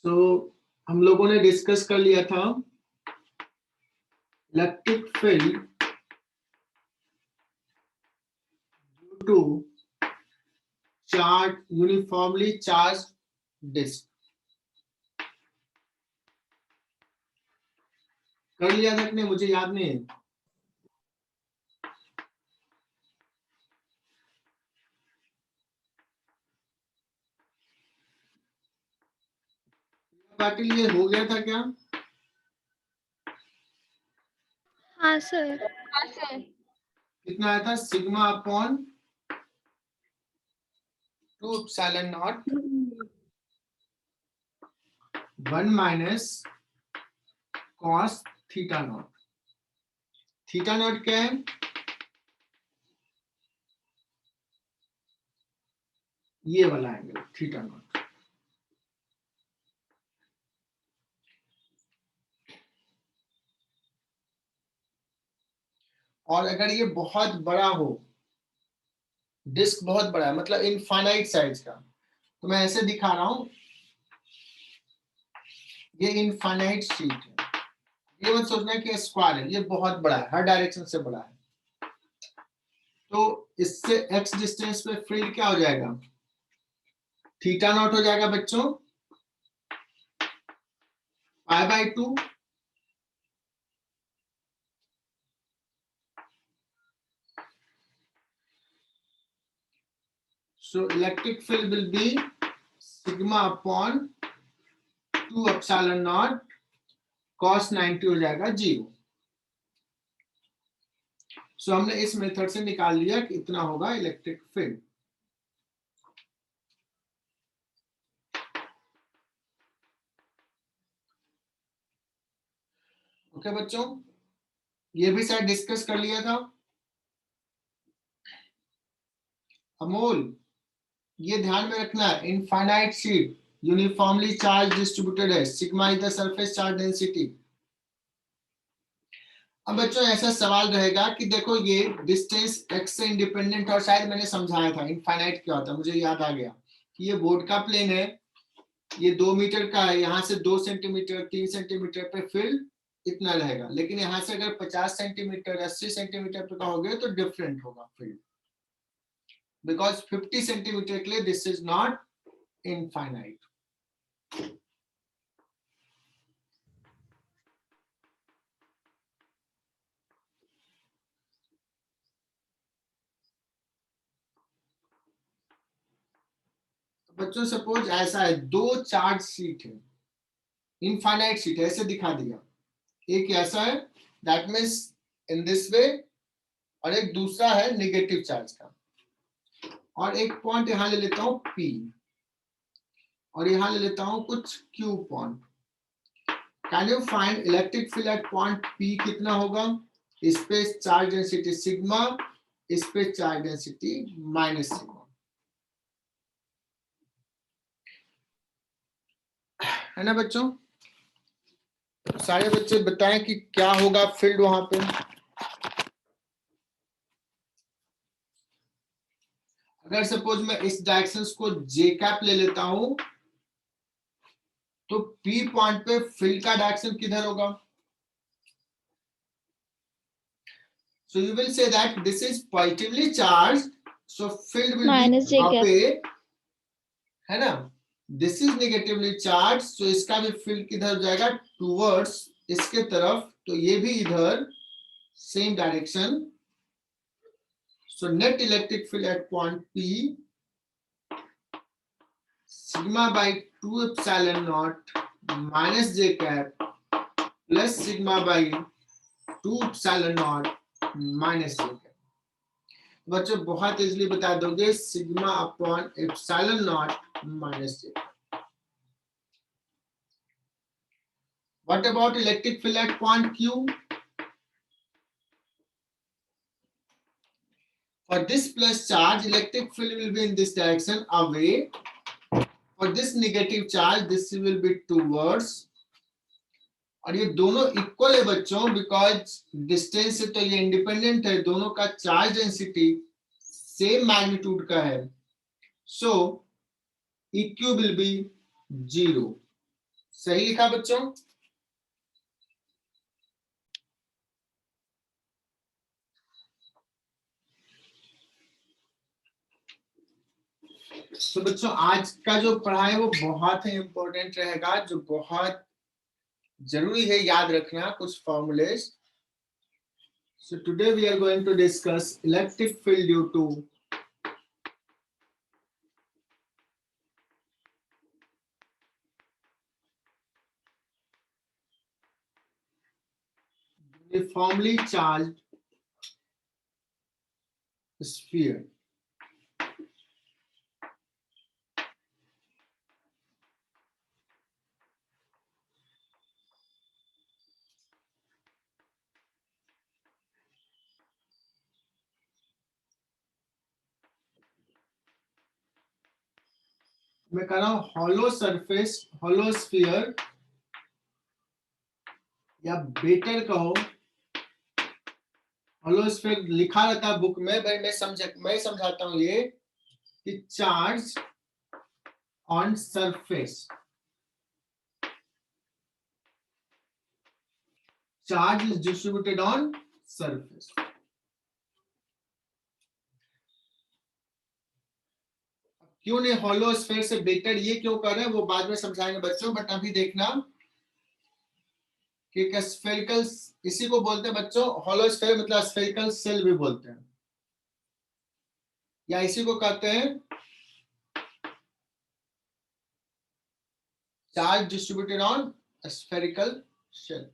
तो हम लोगों ने डिस्कस कर लिया था electric field due to charge uniformly charge disc. कर लिया था कि नहीं, मुझे याद नहीं है। पाटिल ये हो गया था क्या? हाँ सर। कितना आया था? Sigma upon 2 epsilon not 1 minus cos theta naught. Theta naught क्या है? ये वाला एंगल थीटा नॉट। और अगर ये बहुत बड़ा हो, डिस्क बहुत बड़ा है, मतलब इनफाइनाइट साइज का, तो मैं ऐसे दिखा रहा हूं, ये इनफाइनाइट शीट है। ये मत सोचना कि स्क्वायर है, ये बहुत बड़ा है, हर डायरेक्शन से बड़ा है। तो इससे एक्स डिस्टेंस पे फील्ड क्या हो जाएगा? थीटा नॉट हो जाएगा बच्चों, π/2 So electric field will be sigma upon 2 epsilon naught cos 90 हो जाएगा 0। सो हमने इस मेथड से निकाल लिया कि इतना होगा इलेक्ट्रिक फील्ड। ओके बच्चों, ये भी शायद डिस्कस कर लिया था। अमोल, ये ध्यान में रखना है, infinite sheet uniformly charge distributed है, sigma is the surface charge density. अब बच्चों ऐसा सवाल रहेगा कि देखो ये डिस्टेंस x से इंडिपेंडेंट, और शायद मैंने समझाया था इनफाइनाइट क्या होता है, मुझे याद आ गया कि ये बोर्ड का प्लेन है, ये 2 मीटर का है, यहाँ से 2 सेंटीमीटर 3 सेंटीमीटर पे फील्ड इतना रहेगा, लेकिन यहाँ से अगर 50 सेंटीमीटर 80 सेंटीमीटर पे कहोगे तो डिफरेंट होगा फील्ड, बिकॉज 50 सेंटीमीटर के लिए दिस इज नॉट इनफाइनाइट। बच्चों सपोज ऐसा है, 2 चार्ज शीट है, इनफाइनाइट शीट ऐसे दिखा दिया, एक ऐसा है that means in this way, और एक दूसरा है नेगेटिव चार्ज का, और एक पॉइंट यहां ले लेता हूं P, और यहां ले लेता हूं कुछ Q point. Can you find electric field at point P कितना होगा? इस पे चार्ज डेंसिटी सिग्मा, इस पे चार्ज डेंसिटी माइनस सिग्मा, है ना बच्चों? सारे बच्चे बताएं कि क्या होगा फील्ड वहां पे। अगर सपोज मैं इस डायरेक्शन को जे कैप ले लेता हूं, तो P पॉइंट पे फील्ड का डायरेक्शन किधर होगा? So you will say that this is positively charged, so field will minus be J up, cap, है ना? This is negatively charged, so इसका भी फील्ड किधर हो जाएगा? टूवर्ड्स इसके तरफ, तो ये भी इधर same direction. So net electric field at point P sigma by 2 epsilon naught minus j cap plus sigma by 2 epsilon naught minus j cap। बच्चों बहुत इजीली बता दोगे, sigma upon epsilon not minus J. What about electric field at point Q? For this plus charge, electric field will be in this direction away. For this negative charge, this will be towards. और ये दोनों equal है बच्चों, because distance से तो ये independent है, दोनों का चार्ज डेंसिटी सेम मैग्नीट्यूड का है, सो EQ will be 0। सही लिखा बच्चों? तो बच्चों आज का जो पढ़ाई वो बहुत ही इंपॉर्टेंट रहेगा, जो बहुत जरूरी है याद रखना कुछ formulas. So today we are going to discuss electric field due to uniformly charged sphere. मैं कह रहा हूं हॉलो सरफेस, हॉलो स्फीयर, या बेटर कहो हॉलो स्फीयर लिखा रहता है बुक में, भाई मैं समझाता हूं ये कि charge on surface, charge is distributed on surface. क्यों नहीं हॉलो स्फीयर से बेटर ये क्यों कर रहे हैं वो बाद में समझाएंगे बच्चों, बट अभी देखना कि स्फेरिकल, इसी को बोलते हैं बच्चों हॉलो स्फीयर, मतलब स्फेरिकल सेल भी बोलते हैं, या इसी को कहते हैं charge distributed on spherical shell.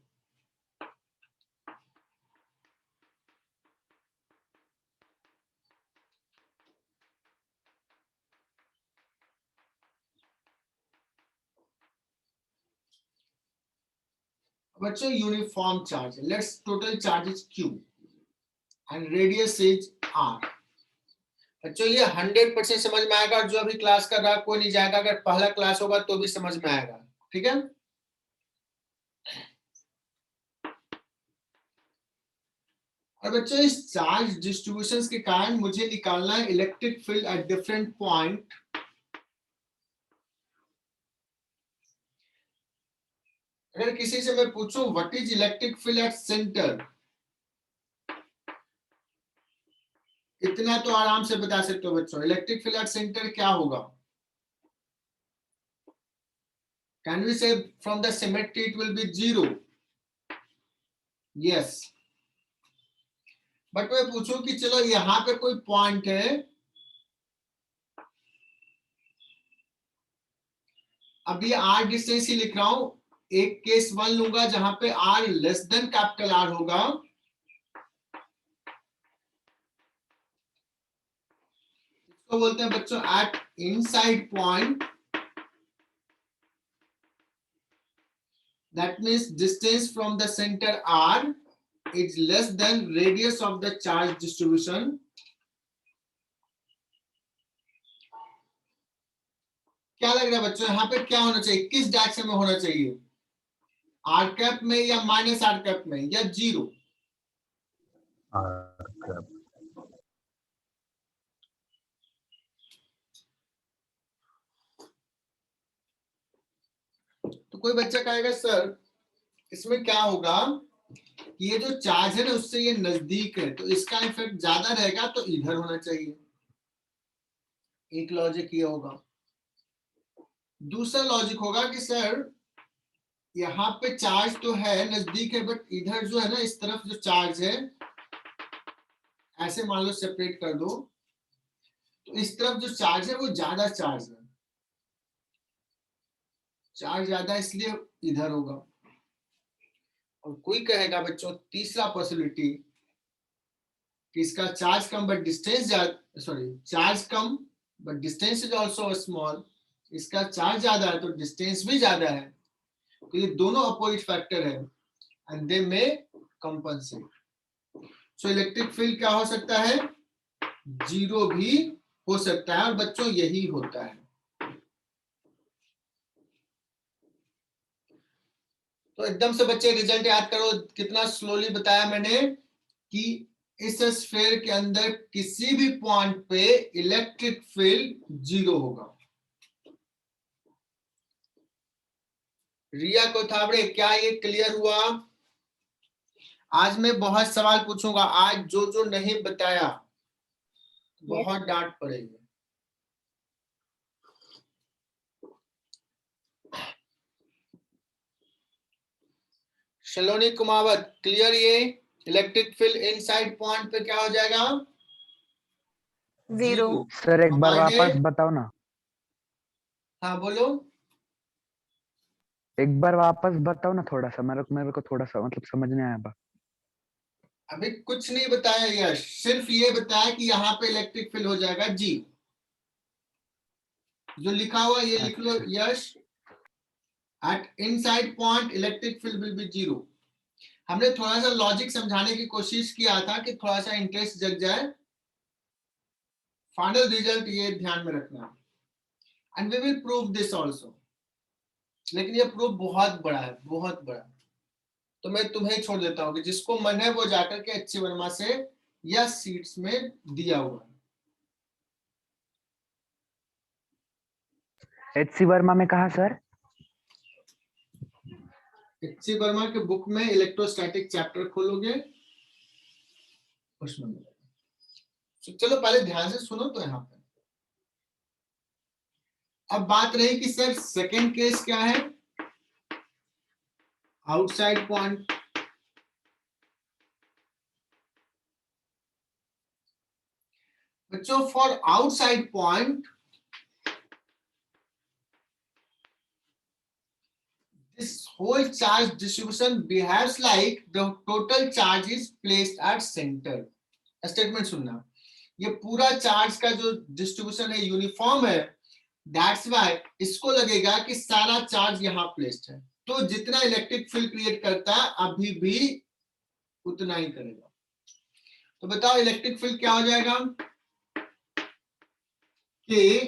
बच्चों uniform charge, let's total charge is Q and radius is R. बच्चों ये 100% समझ में आएगा, जो अभी क्लास कर रहा है कोई नहीं जाएगा, अगर पहला क्लास होगा तो भी समझ में आएगा, ठीक है. और बच्चों इस चार्ज डिस्ट्रीब्यूशन के कारण मुझे निकालना है electric field at different point. अगर किसी से मैं पूछूं what is electric field at centre, इतना तो आराम से बता सकते हो बच्चों. इलेक्ट्रिक फील्ड एट सेंटर क्या होगा? कैन वी से from the symmetry it will be 0? Yes. But मैं पूछूं कि चलो यहां पे कोई पॉइंट है, अभी आर डिस्टेंस ही लिख रहा हूं, एक केस 1 लूंगा जहां पे r less than capital R होगा, इसको बोलते हैं बच्चों at inside point. That means distance from the centre r is less than radius of the charge distribution. क्या लग रहा है बच्चों यहाँ पे क्या होना चाहिए, किस डायरेक्शन में होना चाहिए? आर कैप में या माइनस आर कैप में या 0? R cap. तो कोई बच्चा कहेगा सर इसमें क्या होगा कि ये जो चार्ज है ना उससे ये नजदीक है तो इसका इफेक्ट ज्यादा रहेगा तो इधर होना चाहिए. एक लॉजिक ये होगा. दूसरा लॉजिक होगा कि सर यहाँ पे चार्ज तो है नजदीक है, बट इधर जो है ना इस तरफ जो चार्ज है, ऐसे मान लो सेपरेट कर दो, तो इस तरफ जो चार्ज है वो ज्यादा चार्ज है, चार्ज ज्यादा इसलिए इधर होगा. और कोई कहेगा बच्चों तीसरा पॉसिबिलिटी कि इसका charge come but distance charge come but distance is also small, इसका चार्ज ज्यादा है तो डिस्टेंस भी ज्यादा है, तो ये दोनों अपोजिट फैक्टर है and they may compensate. So electric field क्या हो सकता है? 0 भी हो सकता है, और बच्चों यही होता है. तो एकदम से बच्चे रिजल्ट याद करो, कितना स्लोली बताया मैंने कि इस स्फीयर के अंदर किसी भी पॉइंट पे इलेक्ट्रिक फील्ड 0 होगा. रिया कोथावड़े, क्या ये क्लियर हुआ? आज मैं बहुत सवाल पूछूंगा, आज जो जो नहीं बताया बहुत डांट पड़ेगी। शलोनी कुमावत, क्लियर? ये इलेक्ट्रिक फील्ड इनसाइड पॉइंट पे क्या हो जाएगा? 0। सर एक बार हमारे- वापस बताओ ना, हाँ बोलो। एक बार वापस बताओ ना, थोड़ा सा मेरे को थोड़ा सा मतलब समझ नहीं आया। अभी कुछ नहीं बताया यश, सिर्फ ये बताया कि यहाँ पे इलेक्ट्रिक फील्ड हो जाएगा जी। जो लिखा हुआ ये लिख लो yes, at inside point electric field will be 0। हमने थोड़ा सा लॉजिक समझाने की कोशिश किया था कि थोड़ा सा इंटरेस्ट जग जाए। फाइनल रिजल्ट ये ध्यान में रखना, and we will prove this also. लेकिन ये प्रूफ बहुत बड़ा है, बहुत बड़ा। तो मैं तुम्हें छोड़ देता हूँ कि जिसको मन है वो जाकर के HC वर्मा से या सीट्स में दिया हुआ है। HC वर्मा में कहा सर? HC वर्मा के बुक में इलेक्ट्रोस्टैटिक चैप्टर खोलोगे, उसमें मिलेगा। चलो पहले ध्यान से सुनो तो यहाँ पे। अब बात रही कि सर सेकेंड केस क्या है, आउटसाइड पॉइंट। बच्चों for outside point this whole charge distribution behaves like the total charge is placed at center. Statement सुनना, ये पूरा चार्ज का जो डिस्ट्रीब्यूशन है यूनिफॉर्म है, दैट्स व्हाई इसको लगेगा कि सारा चार्ज यहाँ प्लेस्ड है, तो जितना इलेक्ट्रिक फील्ड क्रिएट करता है अभी भी उतना ही करेगा। तो बताओ इलेक्ट्रिक फील्ड क्या हो जाएगा? K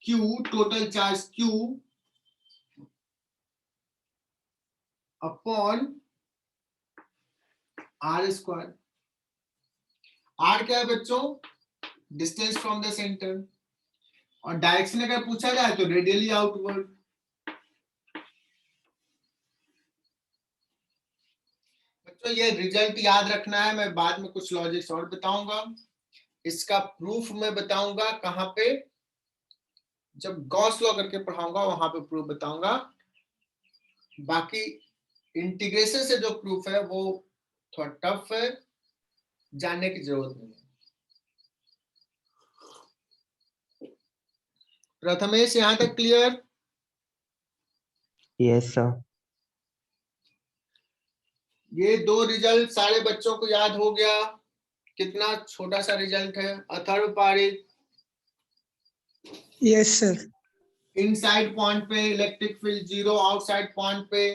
q, total charge q upon r square. R क्या है बच्चों? डिस्टेंस फ्रॉम द सेंटर, और डायरेक्शन अगर पूछा जाए तो रेडियली आउटवर्ड। बच्चों ये रिजल्ट याद रखना है, मैं बाद में कुछ लॉजिक्स और बताऊंगा, इसका प्रूफ मैं बताऊंगा कहां पे, जब गॉस लॉ करके पढ़ाऊंगा वहां पे प्रूफ बताऊंगा। बाकी इंटीग्रेशन से जो प्रूफ है वो थोड़ा टफ है, जानने की जरूरत नहीं है। प्रथमेश यहां तक क्लियर? Yes sir. ये दो रिजल्ट सारे बच्चों को याद हो गया? कितना छोटा सा रिजल्ट है। Atharva Pareek, yes sir. Inside point पे इलेक्ट्रिक फील्ड 0, आउटसाइड पॉइंट पे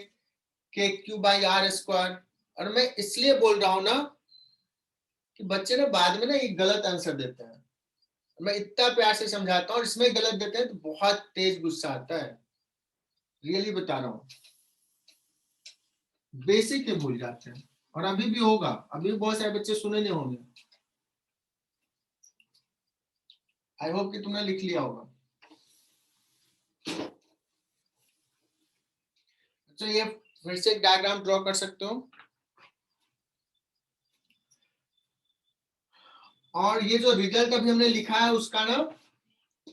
k q by r square. और मैं इसलिए बोल रहा हूं ना कि बच्चे ना बाद में ना ये गलत आंसर देते हैं, मैं इतना प्यार से समझाता हूँ और इसमें गलत देते हैं तो बहुत तेज गुस्सा आता है, रियली बता रहा हूँ। बेसिक ही भूल जाते हैं, और अभी भी होगा, अभी बहुत सारे बच्चे सुने नहीं होंगे। आई होप कि तुमने लिख लिया होगा। अच्छा ये फिर से एक डायग्राम ड्रॉ कर सकते हो, और ये जो रिजल्ट अभी हमने लिखा है उसका ना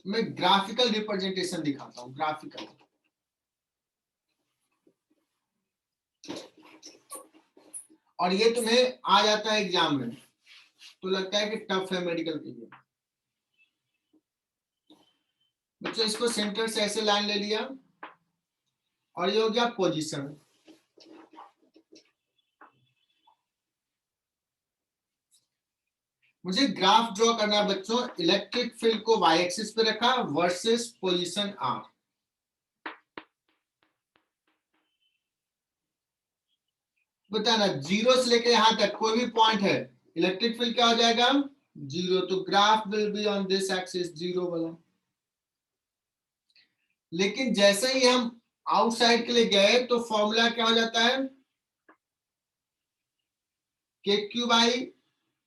मैं ग्राफिकल रिप्रेजेंटेशन दिखाता हूँ, ग्राफिकल। और ये तुम्हें आ जाता है एग्जाम में, तो लगता है कि टफ है मेडिकल के लिए। बच्चों इसको सेंटर से ऐसे लाइन ले लिया, और ये हो गया पोजीशन। मुझे ग्राफ ड्रॉ करना है बच्चों, इलेक्ट्रिक फील्ड को वाई एक्सिस पे रखा वर्सेस पोजीशन आर। बताना 0 से लेकर यहां तक कोई भी पॉइंट है, इलेक्ट्रिक फील्ड क्या हो जाएगा? 0। तो graph will be on this axis 0 वाला। लेकिन जैसे ही हम आउटसाइड के लिए गए तो फॉर्मूला क्या हो जाता है? K q by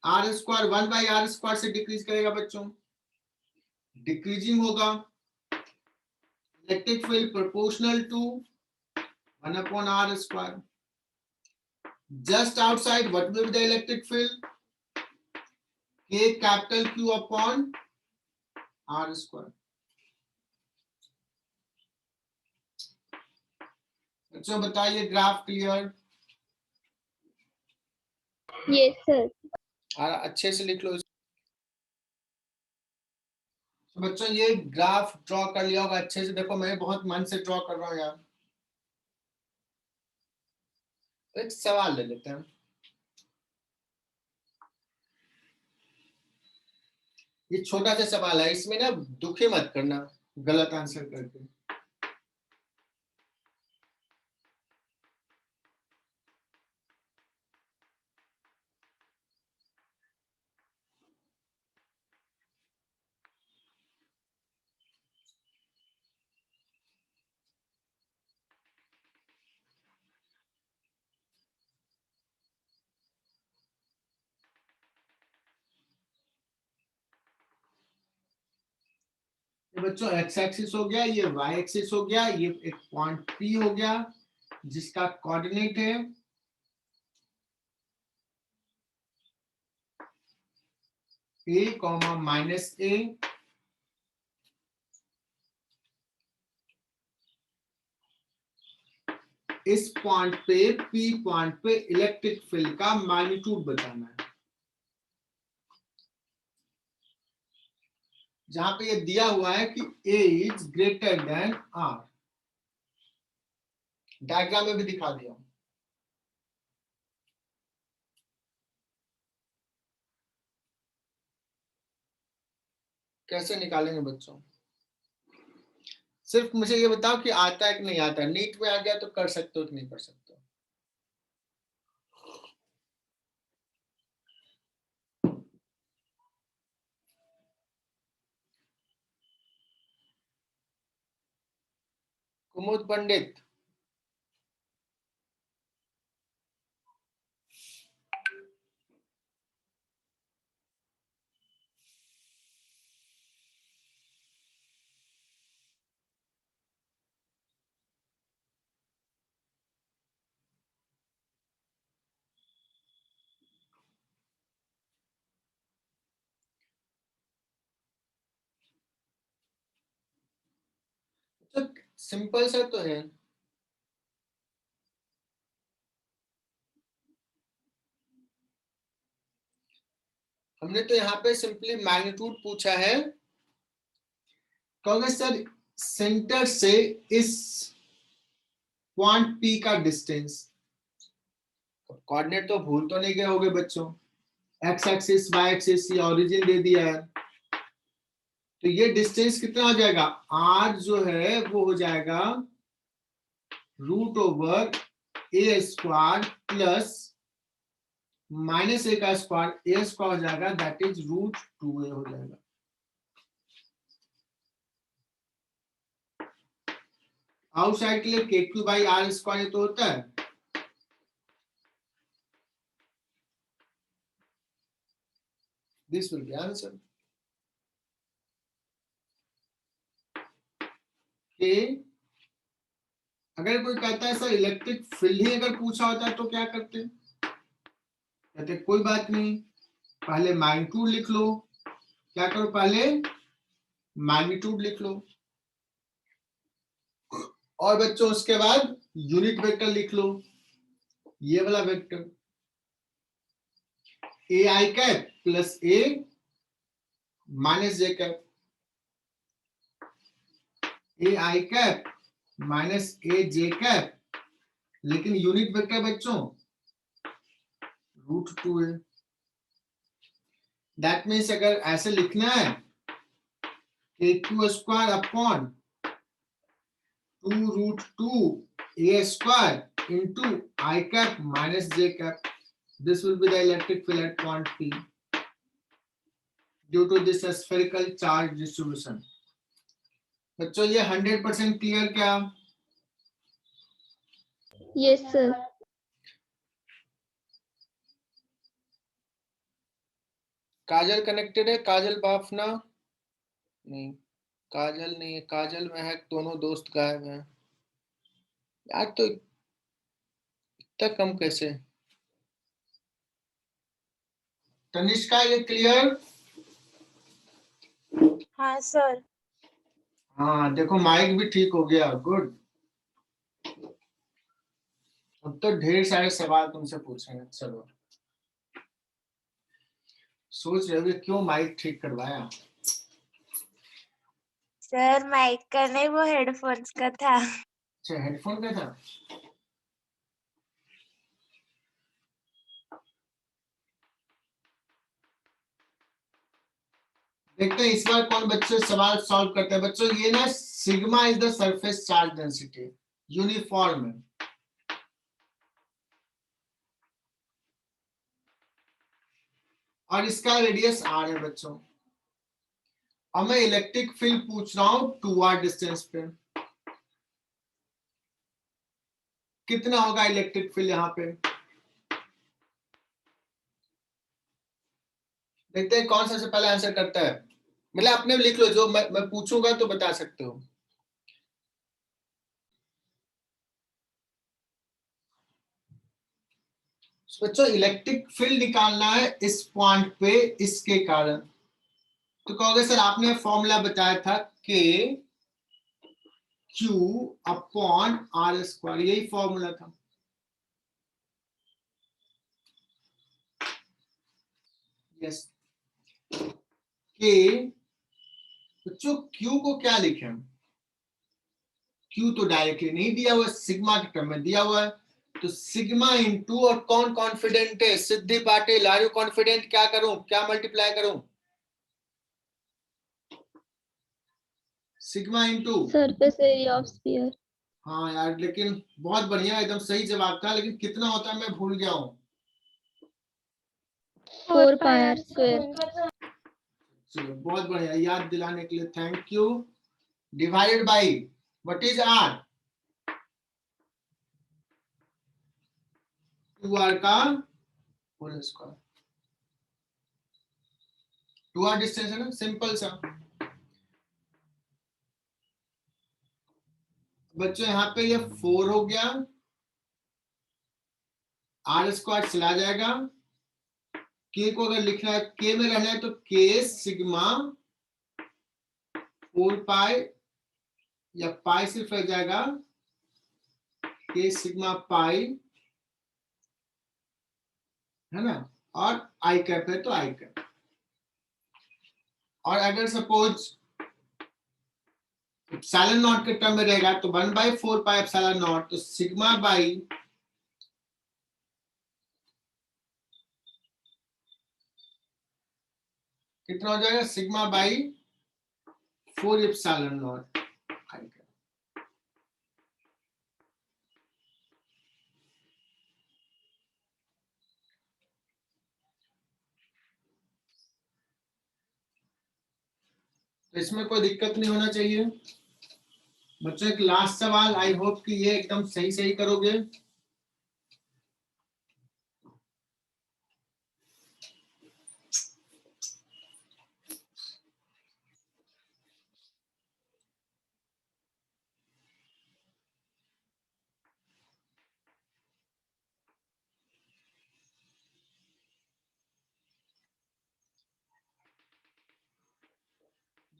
r square 1 by r square से डिक्रीज करेगा बच्चों, डिक्रीजिंग होगा। Electric field proportional to 1/r². Just outside, what will be the electric field? K capital Q upon r². बच्चों बताइए, ग्राफ क्लियर? Yes, sir. अच्छे से लिख लो। तो बच्चों ये ग्राफ ड्रॉ कर लिया होगा अच्छे से। देखो मैं बहुत मन से ड्रॉ कर रहा हूँ यार। एक सवाल ले लेते हैं। ये छोटा सा सवाल है, इसमें ना दुखी मत करना गलत आंसर करके। ये बच्चों एक्स एक्सिस हो गया, ये वाई एक्सिस हो गया, ये एक पॉइंट पी हो गया जिसका कोऑर्डिनेट है a, -a। इस पॉइंट पे पी पॉइंट पे इलेक्ट्रिक फील्ड का मैग्नीट्यूड बताना है। जहां पे ये दिया हुआ है कि a is greater than r। Diagram में भी दिखा दिया। कैसे निकालेंगे बच्चों? सिर्फ मुझे ये बताओ कि आता है कि नहीं आता है। नीट में आ गया तो कर सकते हो कि नहीं कर सकते हो। कुमुद पंडित, तो सिंपल सा तो है। हमने तो यहाँ पे सिंपली मैग्नीट्यूड पूछा है, क्योंकि सर सेंटर से इस पॉइंट पी का डिस्टेंस, कोऑर्डिनेट तो भूल तो नहीं गए होगे बच्चों। एक्स एक्सिस वाई एक्सिस ये ओरिजिन दे दिया है, तो ये डिस्टेंस कितना हो जाएगा? r जो है वो हो जाएगा √a² प्लस -a का स्क्वायर a स्क्वायर हो जाएगा, दैट इज √2a हो जाएगा। आउटसाइड के लिए KQ/r² ये तो होता है। This will be answer. के अगर कोई कहता है सर इलेक्ट्रिक फील्ड ही अगर पूछा होता है तो क्या करते? कहते कोई बात नहीं, पहले मैग्नीट्यूड लिख लो। क्या करो? पहले मैग्नीट्यूड लिख लो, और बच्चों उसके बाद यूनिट वेक्टर लिख लो, ये वाला vector ai cap plus a minus j cap, ai cap minus a j cap, लेकिन यूनिट वेक्टर बच्चों √2 है। दैट मीन्स अगर ऐसे लिखना है KQ² upon 2√2a² into I cap minus j cap. This will be the electric field at point P due to this spherical charge distribution. बच्चों ये 100% clear क्या? Yes, sir. काजल connected है? काजल बाफना नहीं, काजल नहीं है। काजल में है, दोनों दोस्त गायब हैं यार। तो तक कम कैसे? तनिष्का, ये क्लियर? हाँ सर। हाँ देखो माइक भी ठीक हो गया, गुड। अब तो ढेर सारे सवाल तुमसे पूछेंगे। चलो, सोच रहे हो कि क्यों माइक ठीक करवाया? सर माइक का नहीं, वो हेडफोन्स का था। अच्छा, हेडफोन का था। देखते हैं इस बार कौन बच्चे सवाल सॉल्व करते हैं। बच्चों ये ना, sigma is the surface charge density, uniform है। और इसका रेडियस r है बच्चों। और मैं इलेक्ट्रिक फील्ड पूछ रहा हूं 2r डिस्टेंस पे। कितना होगा इलेक्ट्रिक फील्ड यहाँ पे? देखते हैं कौन सबसे पहले आंसर करता है। मतलब अपने लिख लो, जो मैं पूछूंगा तो बता सकते हो। बच्चों इलेक्ट्रिक फील्ड निकालना है इस पॉइंट पे, इसके कारण। तो कहोगे सर आपने फॉर्मूला बताया था K Q upon r square, यही फॉर्मूला था। यस, के बच्चों क्यू को क्या लिखे हम? क्यू तो डायरेक्टली नहीं दिया हुआ, सिग्मा के टर्म में दिया हुआ है। तो सिग्मा इंटू, और कौन कॉन्फिडेंट है? सिद्धि पाटिल, आर यू कॉन्फिडेंट? क्या करूं, क्या मल्टीप्लाई करूं? Sigma into surface area of sphere. हाँ यार, लेकिन बहुत बढ़िया, एकदम सही जवाब था। लेकिन कितना होता है मैं भूल गया हूँ। 4 पाई आर स्क्वायर। चलो बहुत बढ़िया, याद दिलाने के लिए thank you. Divided by what is r? 2r का होल स्क्वायर। 2r डिस्टेंस है ना, सिंपल सा। बच्चों यहाँ पे ये 4 हो गया, आर स्क्वायर चला जाएगा। के को अगर लिखना है, के में रहना है तो के सिग्मा 4 पाई, या पाई सिर्फ रह जाएगा, के सिग्मा पाई, है ना। और आई कैप है तो आई कैप। और अगर सपोज एप्सिलॉन नॉट के टर्म में रहेगा तो 1/4 पाई एप्सिलॉन नॉट, तो सिग्मा बाई कितना हो जाएगा? Sigma by 4 epsilon not I cap. तो इसमें कोई दिक्कत नहीं होना चाहिए। बच्चों एक लास्ट सवाल, आई होप कि ये एकदम सही सही करोगे।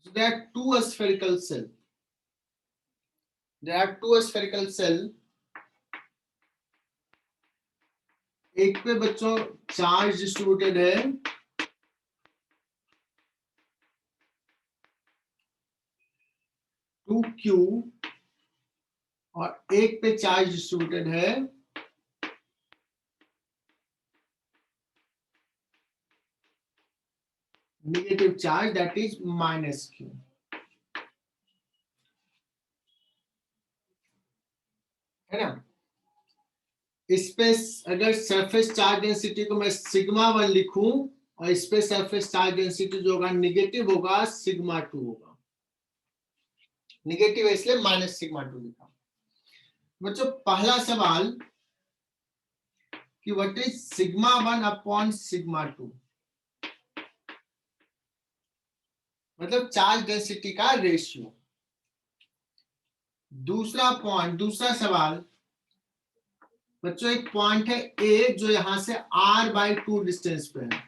There are two spherical cell. There are two spherical cell. एक पे बच्चों चार्ज डिस्ट्रीब्यूटेड है, 2q, और एक पे चार्ज डिस्ट्रीब्यूटेड है negative charge, that is -q। है ना। इस पे अगर सरफेस चार्ज डेंसिटी को मैं सिग्मा 1 लिखूं, और इस पे सरफेस चार्ज डेंसिटी जो होगा नेगेटिव होगा, सिग्मा 2 होगा। नेगेटिव है इसलिए -σ2 लिखा। बच्चों पहला सवाल कि what is sigma 1 upon sigma 2, मतलब चार्ज डेंसिटी का रेशियो। दूसरा पॉइंट, दूसरा सवाल, बच्चों एक पॉइंट है ए जो यहां से r/2 डिस्टेंस पे है,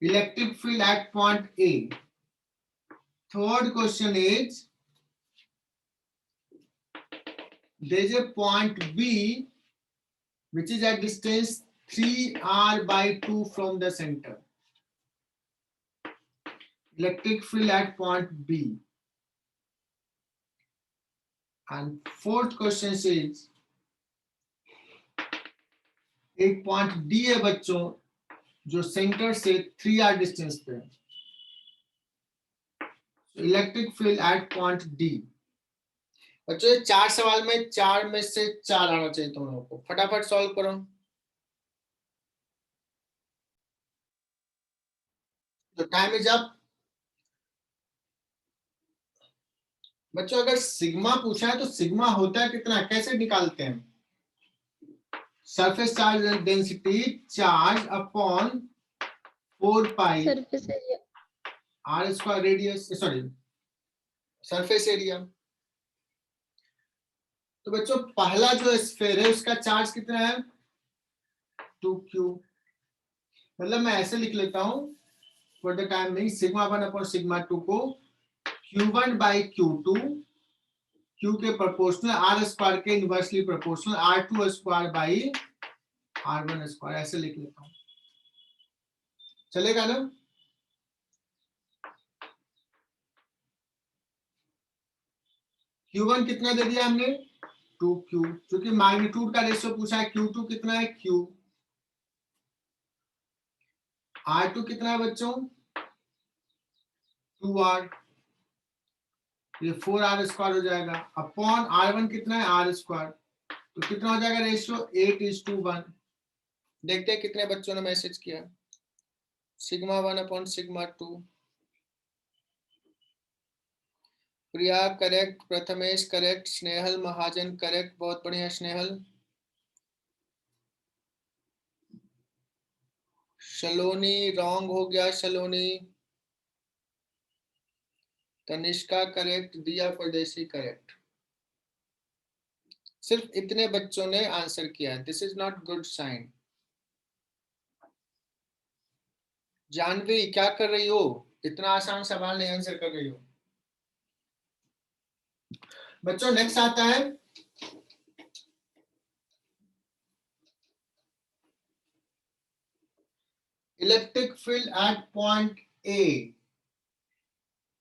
electric field at point A. Third question is there is a point B which is at distance 3r/2 from the center. Electric field at point B. And fourth question says एक point D है बच्चों जो centre से 3r distance पे है, electric field at point D। बच्चों ये 4 सवाल में 4 में से 4 आना चाहिए तुम लोगों को, फटाफट सॉल्व करो। तो टाइम इज अप। बच्चों अगर सिग्मा पूछा है तो सिग्मा होता है कितना, कैसे निकालते हैं? Surface charge density charge upon 4 पाई surface area, r square radius, sorry surface area. तो बच्चों पहला जो स्फीयर है उसका चार्ज कितना है? 2q। मतलब मैं ऐसे लिख लेता हूं फॉर द टाइम नहीं, सिग्मा 1 अपॉन सिग्मा 2 को q1 बाई q2, q के प्रोपोर्शनल, r स्क्वायर के inversely proportional, r2 square by r1 square, ऐसे लिख लेता हूं। चलेगा ना? q1 कितना दे दिया हमने? 2q, क्योंकि मैग्नीट्यूड का रेशियो पूछा है। q2 कितना है? q। r2 कितना है बच्चों? 2r, ये 4r स्क्वायर हो जाएगा, अपॉन r1 कितना है? r square. तो कितना हो जाएगा रेशियो? 8:1। देखते हैं कितने बच्चों ने मैसेज किया। Sigma 1 upon sigma 2। प्रिया करेक्ट, प्रथमेश करेक्ट, स्नेहल महाजन करेक्ट, बहुत बढ़िया स्नेहल। सलोनी रॉन्ग हो गया, सलोनी। तनिष्का करेक्ट, दिया परदेसी करेक्ट। सिर्फ इतने बच्चों ने आंसर किया है, this is not good sign. Janvi क्या कर रही हो? इतना आसान सवाल नहीं आंसर कर रही हो। बच्चों नेक्स्ट आता है electric field at point A.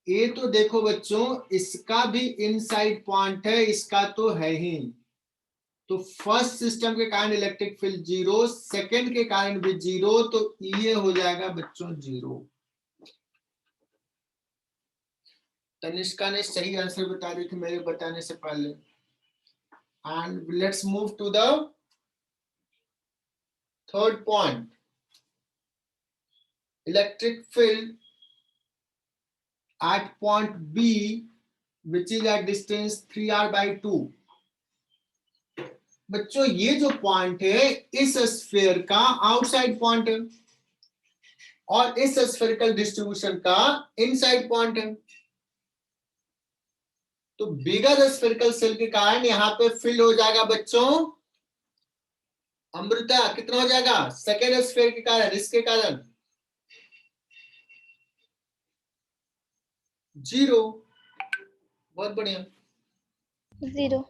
A तो देखो बच्चों इसका भी इनसाइड पॉइंट है, इसका तो है ही। तो फर्स्ट सिस्टम के कारण इलेक्ट्रिक फील्ड 0, सेकंड के कारण भी 0, तो ये हो जाएगा बच्चों 0। तनिष्का ने सही आंसर बता दी थी मेरे बताने से पहले। And let's move to the third point, electric field at point B which is at distance 3r/2। बच्चों ये जो पॉइंट है इस स्फीयर का आउटसाइड पॉइंट है और इस स्फेरिकल डिस्ट्रीब्यूशन का इनसाइड पॉइंट है। तो बिगर स्फेरिकल सेल के कारण यहाँ पे फिल हो जाएगा बच्चों, अमृता कितना हो जाएगा? सेकेंड स्फीयर के कारण, इसके कारण 0। बहुत बढ़िया, 0,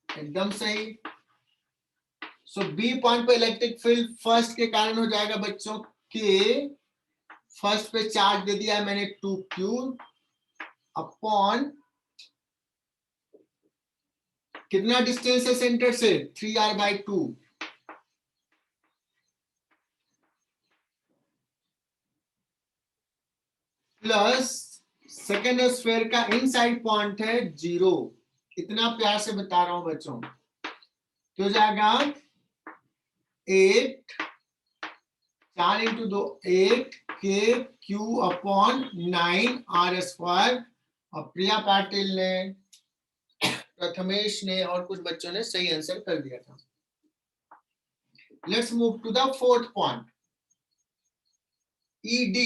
एकदम सही। सो बी पॉइंट पे इलेक्ट्रिक फील्ड फर्स्ट के कारण हो जाएगा बच्चों के, फर्स्ट पे चार्ज दे दिया है मैंने 2q अपॉन कितना डिस्टेंस है सेंटर से? 3r/2। प्लस सेकेंड स्फीयर का इनसाइड पॉइंट है 0। इतना प्यार से बता रहा हूं बच्चों। तो हो जाएगा 8, 4 इंटू 2 8 के क्यू अपॉन 9 r²। और प्रिया पाटिल ने, प्रथमेश ने और कुछ बच्चों ने सही आंसर कर दिया था। Let's move to the fourth point, ED।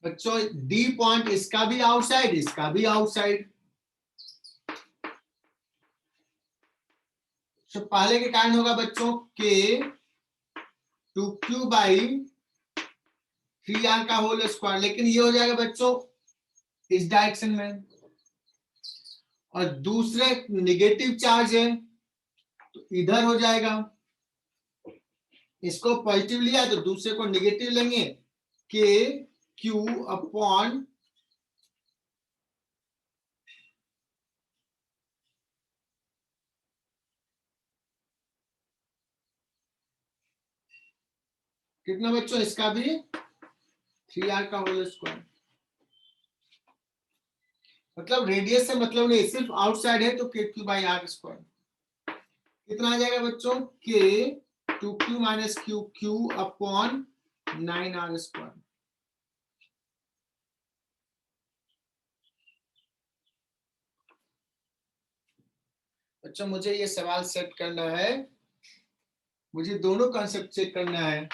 बच्चों डी पॉइंट इसका भी आउटसाइड, इसका भी आउटसाइड। तो पहले के कारण होगा बच्चों k 2q बाई 3r का होल स्क्वायर, लेकिन ये हो जाएगा बच्चों इस डायरेक्शन में, और दूसरे निगेटिव चार्ज है तो इधर हो जाएगा। इसको पॉजिटिव लिया तो दूसरे को निगेटिव लेंगे, k q अपॉन कितना बच्चों, इसका भी 3r का होल स्क्वायर। मतलब रेडियस से मतलब नहीं, सिर्फ आउटसाइड है तो k q by r square. कितना आ जाएगा बच्चों, k 2q minus q upon 9r square. बच्चों मुझे ये सवाल सेट करना है, मुझे दोनों कॉन्सेप्ट चेक करना है।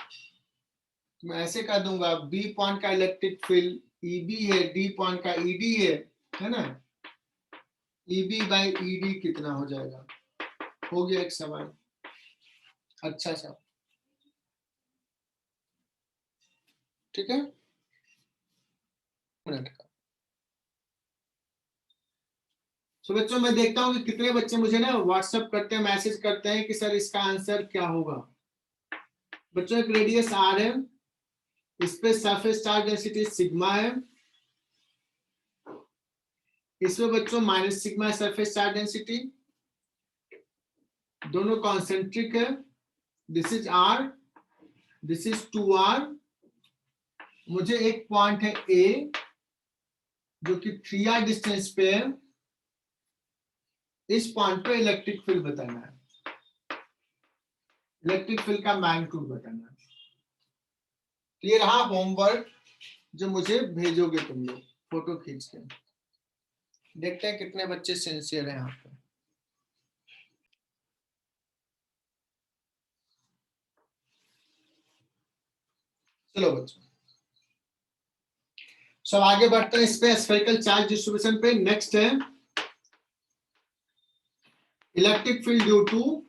मैं ऐसे कर दूंगा, बी पॉइंट का इलेक्ट्रिक फील्ड EB है, डी पॉइंट का ED है ना, EB बाई ED कितना हो जाएगा। हो गया एक सवाल अच्छा सा, ठीक है। मिनट का तो बच्चों मैं देखता हूँ कि कितने बच्चे मुझे ना व्हाट्सएप करते हैं, मैसेज करते हैं कि सर इसका आंसर क्या होगा। बच्चों एक रेडियस r है, इस पे सरफेस चार्ज डेंसिटी सिग्मा है, इसमें बच्चों minus sigma surface charge density, दोनों कॉन्सेंट्रिक है। This is r, this is 2r। मुझे एक पॉइंट है A जो कि 3r डिस्टेंस पे है, इस पॉइंट पे इलेक्ट्रिक फील्ड बताना है, इलेक्ट्रिक फील्ड का मैग्नीट्यूड बताना है। ये रहा होमवर्क जो मुझे भेजोगे तुम लोग फोटो खींच के। देखते हैं कितने बच्चे सिंसियर हैं यहाँ पे। चलो बच्चों सब आगे बढ़ते हैं इस पे, स्फेरिकल चार्ज डिस्ट्रीब्यूशन पे। नेक्स्ट है electric field due to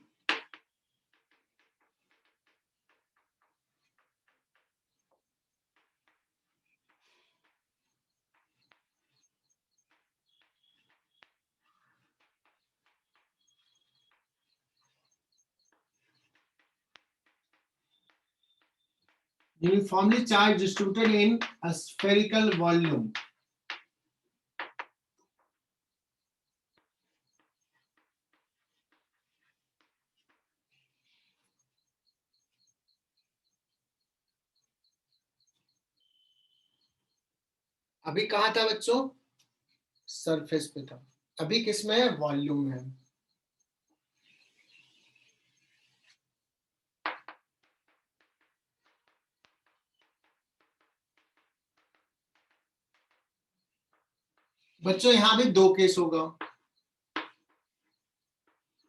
uniformly charged distributed in a spherical volume. अभी कहाँ था बच्चों, सरफेस पे था, अभी किसमें है, वॉल्यूम में है। बच्चों यहां भी दो केस होगा,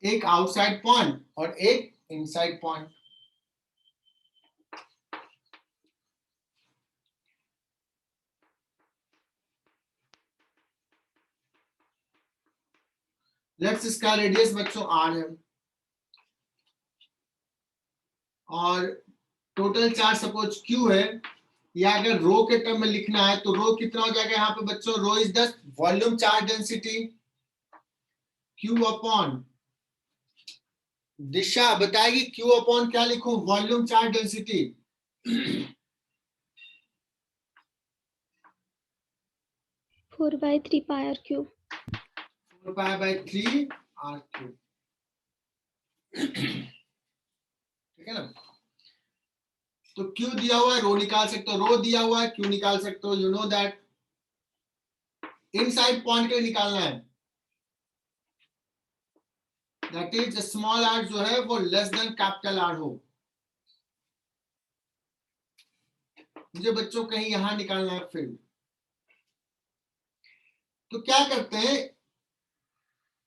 एक आउटसाइड पॉइंट और एक इनसाइड पॉइंट। लेट्स इसका रेडियस बच्चों r है और टोटल चार्ज सपोज q है, या अगर रो के टर्म में लिखना है तो रो कितना हो जाएगा यहाँ पे बच्चों, rho is the volume charge density, q upon दिशा बताएगी, q अपॉन क्या लिखूं, volume charge density. 4/3 pi r cube। 4 pi by 3 r cube, ठीक है ना। तो Q दिया हुआ है, रो निकाल सकते हो, रो दिया हुआ है, Q निकाल सकते हो। You know that inside point के लिए निकालना है, दैट इज स्मॉल r जो है वो लेस देन कैपिटल R हो। मुझे बच्चों कहीं यहां निकालना है फील्ड, तो क्या करते हैं,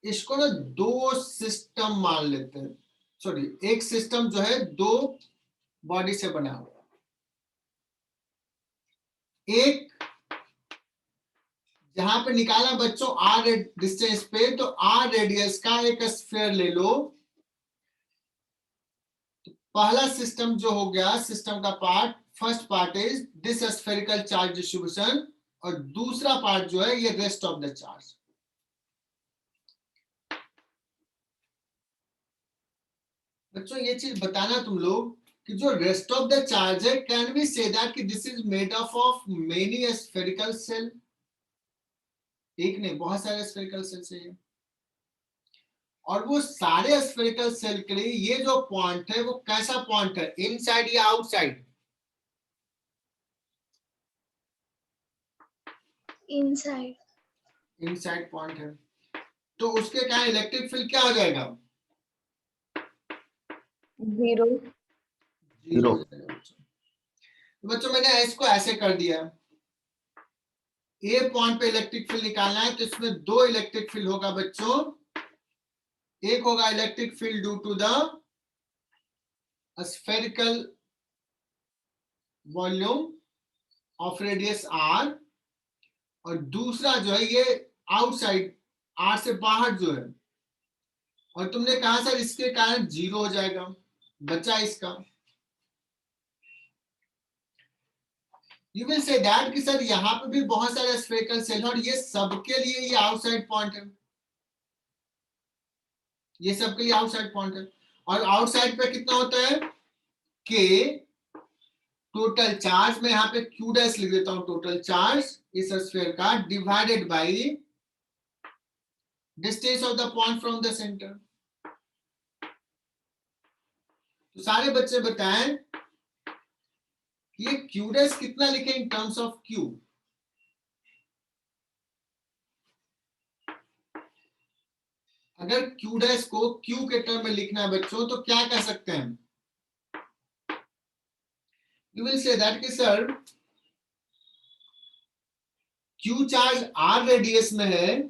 इसको ना दो सिस्टम मान लेते हैं, सॉरी एक सिस्टम जो है दो बॉडी से बना हुआ, एक जहां पे निकाला बच्चों r डिस्टेंस पे, तो r रेडियस का एक स्फीयर ले लो, पहला सिस्टम जो हो गया, सिस्टम का part, first part is this spherical charge distribution, और दूसरा पार्ट जो है ये रेस्ट ऑफ द चार्ज। बच्चों ये चीज बताना तुम लोग कि जो रेस्ट ऑफ द चार्ज है, कैन वी से दैट कि this is made up of many spherical shell? एक नहीं, बहुत सारे स्फेरिकल सेल चाहिए, और वो सारे स्फेरिकल सेल के लिए ये जो पॉइंट है वो कैसा पॉइंट है, इनसाइड या आउटसाइड? इनसाइड। इनसाइड पॉइंट है, तो उसके क्या इलेक्ट्रिक फील्ड क्या हो जाएगा? 0। जीरो हो जाएगा बच्चों। तो बच्चों मैंने इसको ऐसे कर दिया, ए पॉइंट पे इलेक्ट्रिक फील्ड निकालना है, तो इसमें दो इलेक्ट्रिक फील्ड होगा बच्चों। एक होगा electric field due to the spherical volume of radius R, और दूसरा जो है ये आउटसाइड आर से बाहर जो है, और तुमने कहा सर इसके कारण 0 हो जाएगा, बचा इसका। यू विल से दैट कि सर यहाँ पे भी बहुत सारे स्फेरिकल सेल है, और ये सबके लिए ये आउटसाइड पॉइंट है, ये सबके लिए आउटसाइड पॉइंट है, और आउटसाइड पे कितना होता है के टोटल चार्ज, मैं यहाँ पे क्यू डैश लिख देता हूं, टोटल चार्ज इस स्फीयर का divided by distance of the point from the centre. तो सारे बच्चे बताएं ये क्यू डैश कितना लिखे इन टर्म्स ऑफ क्यू? अगर क्यू डैश को क्यू के टर्म में लिखना है बच्चों तो क्या कह सकते हैं? यू विल से दैट कि sir q charge R radius में है,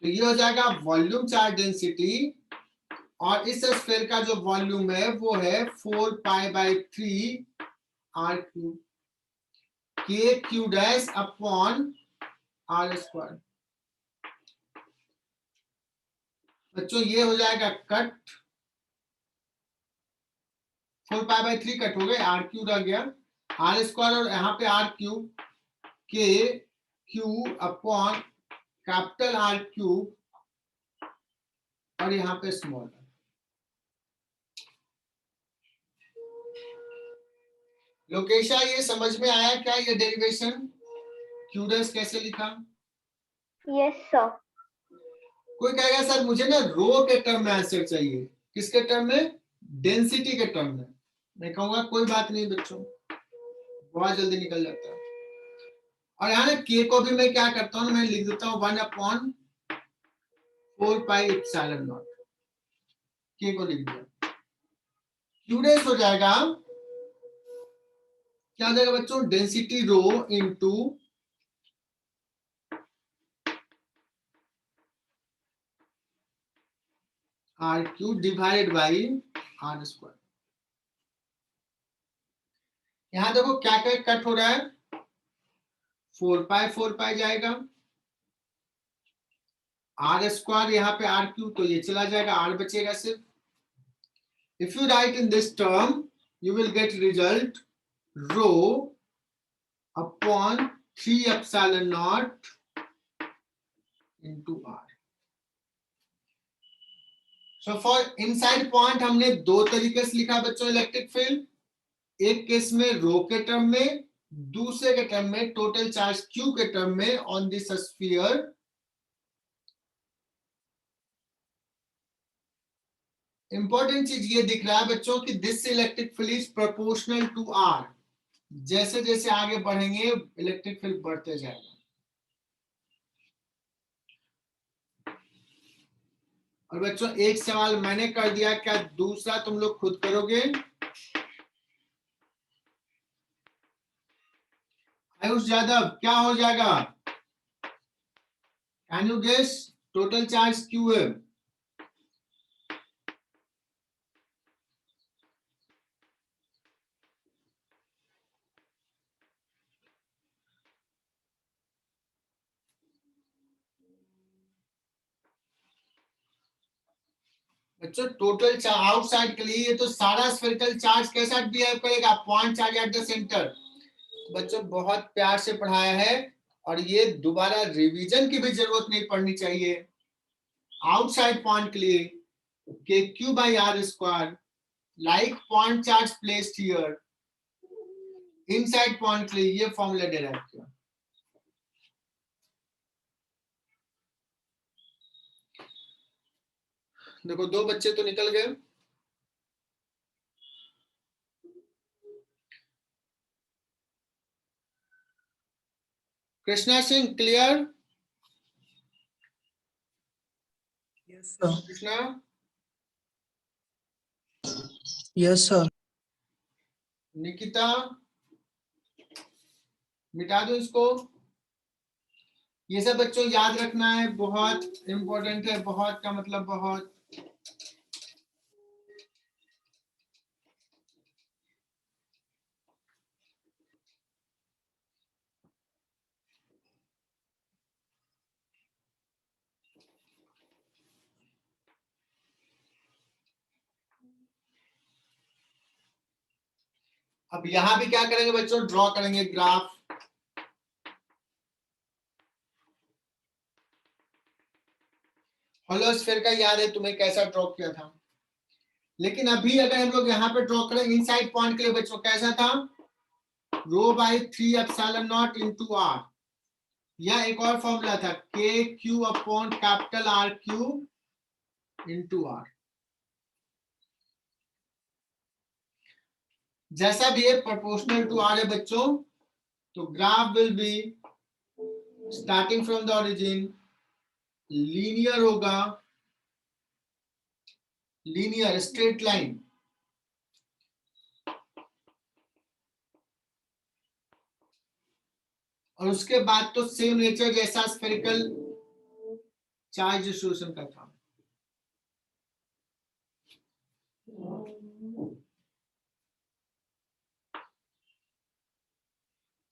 तो ये हो जाएगा वॉल्यूम चार्ज डेंसिटी, और इस स्फीयर का जो वॉल्यूम है वो है 4π/3 r cube, k q dash upon r square. बच्चों ये हो जाएगा कट, 4π/3 कट हो गए, आर क्यूब रह गया, आर स्क्वायर और यहाँ पे are cube, k Q upon capital are cube, और यहाँ पे स्मॉल। लोकेशा ये समझ में आया क्या, ये डेरिवेशन क्यू डैश कैसे लिखा? Yes sir. कोई कहेगा सर मुझे ना रो के टर्म में आंसर चाहिए, किसके टर्म में? डेंसिटी के टर्म में। मैं कहूंगा कोई बात नहीं बच्चों, बहुत जल्दी निकल जाता है। और यहाँ ना के को भी मैं क्या करता हूँ, मैं लिख देता हूँ 1/4πε0, के को लिख दिया। क्यू डैश हो जाएगा, क्या हो जाएगा बच्चों, density rho into r cube divided by r square. यहां देखो क्या क्या कट हो रहा है, 4π जाएगा, आर स्क्वायर यहाँ पे आर क्यूब, तो ये चला जाएगा, आर बचेगा सिर्फ। If you write in this term you will get result rho upon 3ε0 into R. So for inside point हमने दो तरीके से लिखा बच्चों इलेक्ट्रिक फील्ड, एक केस में रो के टर्म में, दूसरे के टर्म में टोटल चार्ज क्यू के टर्म में ऑन दिस स्फीयर। इंपॉर्टेंट चीज ये दिख रहा है बच्चों कि this electric field is proportional to r, जैसे जैसे आगे बढ़ेंगे इलेक्ट्रिक फील्ड बढ़ते जाएगा। और बच्चों एक सवाल मैंने कर दिया, क्या दूसरा तुम लोग खुद करोगे? आयुष यादव क्या हो जाएगा? Can you guess? Total charge q है, बच्चों टोटल आउटसाइड के लिए ये तो सारा स्फेरिकल चार्ज कैसा बिहेव करेगा, point charge at the centre. बच्चों बहुत प्यार से पढ़ाया है और ये दोबारा रिवीजन की भी जरूरत नहीं पड़नी चाहिए। आउटसाइड पॉइंट के लिए k q by r square like point charge placed here, inside point के लिए ये फॉर्मूला डेराइव किया। देखो 2 बच्चे तो निकल गए। Krishna Singh clear? Yes, sir. Krishna Yes, sir. Nikita मिटा दो इसको। ये सब बच्चों याद रखना है, बहुत इंपॉर्टेंट है, बहुत का मतलब बहुत। अब यहां भी क्या करेंगे बच्चों, ड्रॉ करेंगे ग्राफ। होलोस्फीयर का याद है तुम्हें कैसा ड्रॉ किया था, लेकिन अभी अगर हम लोग यहाँ पे ड्रॉ करें इनसाइड पॉइंट के लिए बच्चों कैसा था, rho by 3 epsilon naught into R, या एक और फॉर्मूला था K Q upon capital R cube into R. जैसा भी है प्रोपोर्शनल टू आर है बच्चों, तो graph will be starting from the origin, linear होगा, लीनियर स्ट्रेट लाइन, और उसके बाद तो सेम नेचर जैसा स्फेरिकल चार्ज डिस्ट्रीब्यूशन का था।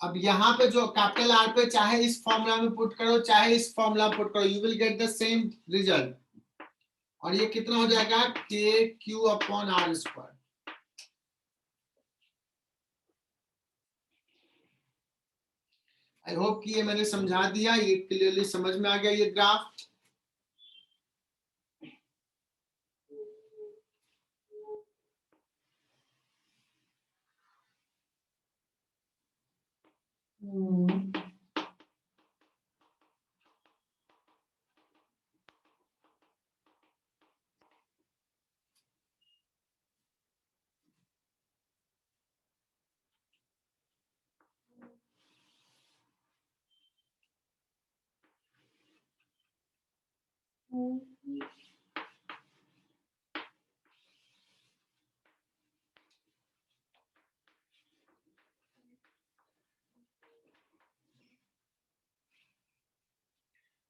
अब यहाँ पे जो कैपिटल आर पे चाहे इस फॉर्मूला में पुट करो चाहे इस फॉर्मूला में पुट करो, you will get the same result. और ये कितना हो जाएगा, k Q upon r square. I hope कि ये मैंने समझा दिया, ये क्लियरली समझ में आ गया ये ग्राफ।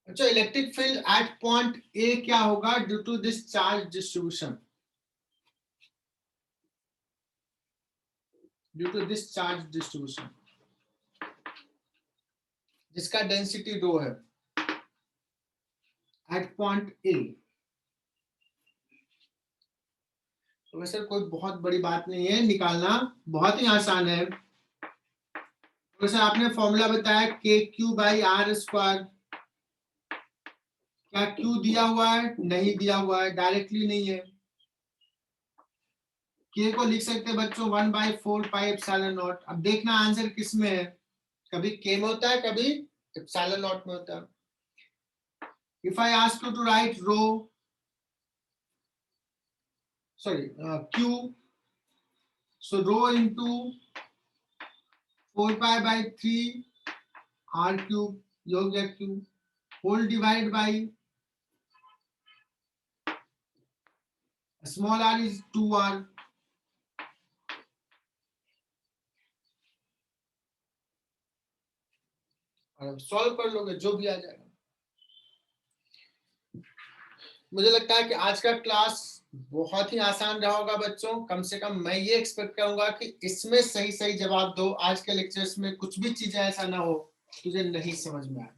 अच्छा, electric field at point A क्या होगा due to this charge distribution, due to this charge distribution जिसका डेंसिटी रो है एट पॉइंट ए। तो वैसे कोई बहुत बड़ी बात नहीं है, निकालना बहुत ही आसान है। वैसे आपने फॉर्मूला बताया के क्यू बाई आर स्क्वायर, क्या क्यू दिया हुआ है, नहीं दिया हुआ है, डायरेक्टली नहीं है। के को लिख सकते हैं बच्चों 1/4 पाई एप्सिलॉन नॉट। अब देखना आंसर किस में है, कभी के में होता है कभी एप्सिलॉन नॉट में होता है। If I ask you to write rho sorry q, so rho into 4 pi by 3 r cube, ये हो गया q, whole divide by small r is 2r। और सॉल्व कर लोगे जो भी आ जाएगा। मुझे लगता है कि आज का क्लास बहुत ही आसान रहा होगा बच्चों, कम से कम मैं ये एक्सपेक्ट करूंगा कि इसमें सही सही जवाब दो। आज के लेक्चर्स में कुछ भी चीजें ऐसा ना हो तुझे नहीं समझ में आए।